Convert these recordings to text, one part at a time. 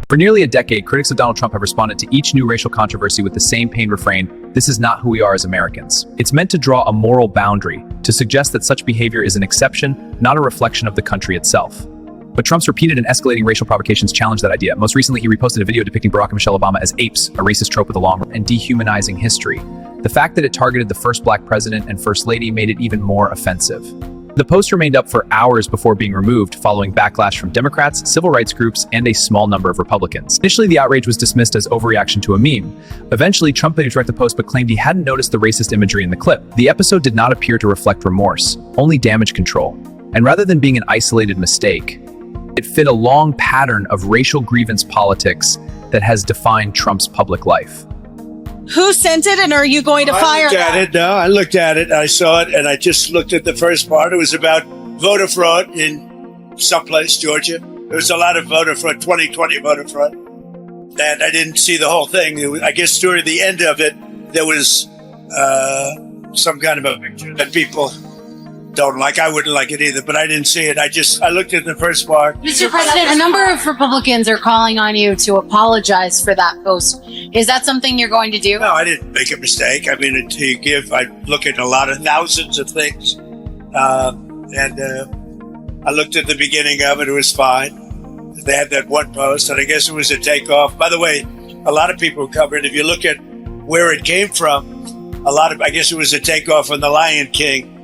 For nearly a decade, critics of Donald Trump have responded to each new racial controversy with the same pained refrain, "This is not who we are as Americans." It's meant to draw a moral boundary, to suggest that such behavior is an exception, not a reflection of the country itself. But Trump's repeated and escalating racial provocations challenge that idea. Most recently, he reposted a video depicting Barack and Michelle Obama as apes, a racist trope with a long and dehumanizing history. The fact that it targeted the first black president and first lady made it even more offensive. The post remained up for hours before being removed, following backlash from Democrats, civil rights groups, and a small number of Republicans. Initially, the outrage was dismissed as overreaction to a meme. Eventually, Trump made direct the post but claimed he hadn't noticed the racist imagery in the clip. The episode did not appear to reflect remorse, only damage control. And rather than being an isolated mistake, it fit a long pattern of racial grievance politics that has defined Trump's public life. Who sent it, and are you going to fire that? I looked at it. I saw it, and I just looked at the first part. It was about voter fraud in someplace, Georgia. There was a lot of voter fraud, 2020 voter fraud. And I didn't see the whole thing. I guess during the end of it, there was some kind of a picture that people don't like. I wouldn't like it either, but I didn't see it. I looked at the first part. Mr. President, a number of Republicans are calling on you to apologize for that post. Is that something you're going to do? No, I didn't make a mistake. I mean, I look at a lot of thousands of things. I looked at the beginning of it. It was fine. They had that one post, and I guess it was a takeoff. By the way, a lot of people covered. If you look at where it came from, I guess it was a takeoff on The Lion King.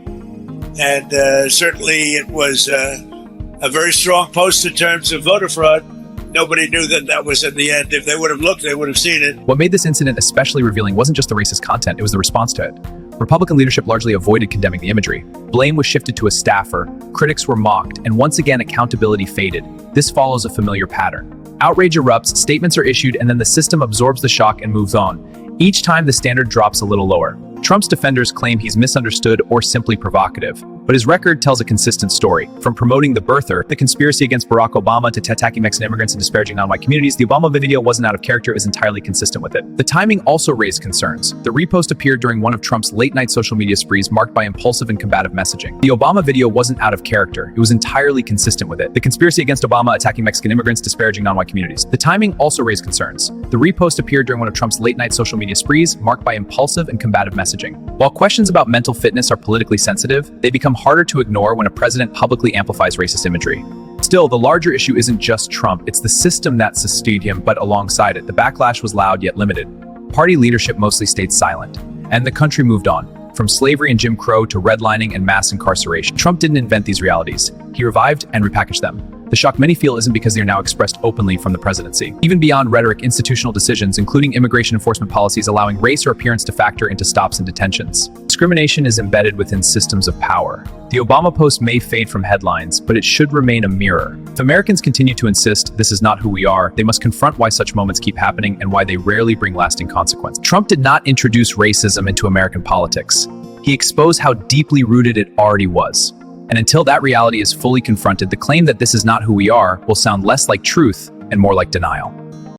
And certainly it was a very strong post in terms of voter fraud. Nobody knew that was in the end. If they would have looked, they would have seen it. What made this incident especially revealing wasn't just the racist content, it was the response to it. Republican leadership largely avoided condemning the imagery. Blame was shifted to a staffer, critics were mocked, and once again accountability faded. This follows a familiar pattern. Outrage erupts, statements are issued, and then the system absorbs the shock and moves on. Each time the standard drops a little lower. Trump's defenders claim he's misunderstood or simply provocative, but his record tells a consistent story. From promoting the birther, the conspiracy against Barack Obama, to attacking Mexican immigrants and disparaging non-white communities, the Obama video wasn't out of character, it was entirely consistent with it. The timing also raised concerns. The repost appeared during one of Trump's late-night social media sprees marked by impulsive and combative messaging. The Obama video wasn't out of character, it was entirely consistent with it. The conspiracy against Obama, attacking Mexican immigrants, disparaging non-white communities. The timing also raised concerns. The repost appeared during one of Trump's late-night social media sprees marked by impulsive and combative messaging. While questions about mental fitness are politically sensitive, they become harder to ignore when a president publicly amplifies racist imagery. Still, the larger issue isn't just Trump, it's the system that sustained him, but alongside it, the backlash was loud yet limited. Party leadership mostly stayed silent, and the country moved on. From slavery and Jim Crow to redlining and mass incarceration, Trump didn't invent these realities. He revived and repackaged them. The shock many feel isn't because they are now expressed openly from the presidency. Even beyond rhetoric, institutional decisions, including immigration enforcement policies allowing race or appearance to factor into stops and detentions. Discrimination is embedded within systems of power. The Obama post may fade from headlines, but it should remain a mirror. If Americans continue to insist this is not who we are, they must confront why such moments keep happening and why they rarely bring lasting consequence. Trump did not introduce racism into American politics. He exposed how deeply rooted it already was. And until that reality is fully confronted, the claim that this is not who we are will sound less like truth and more like denial.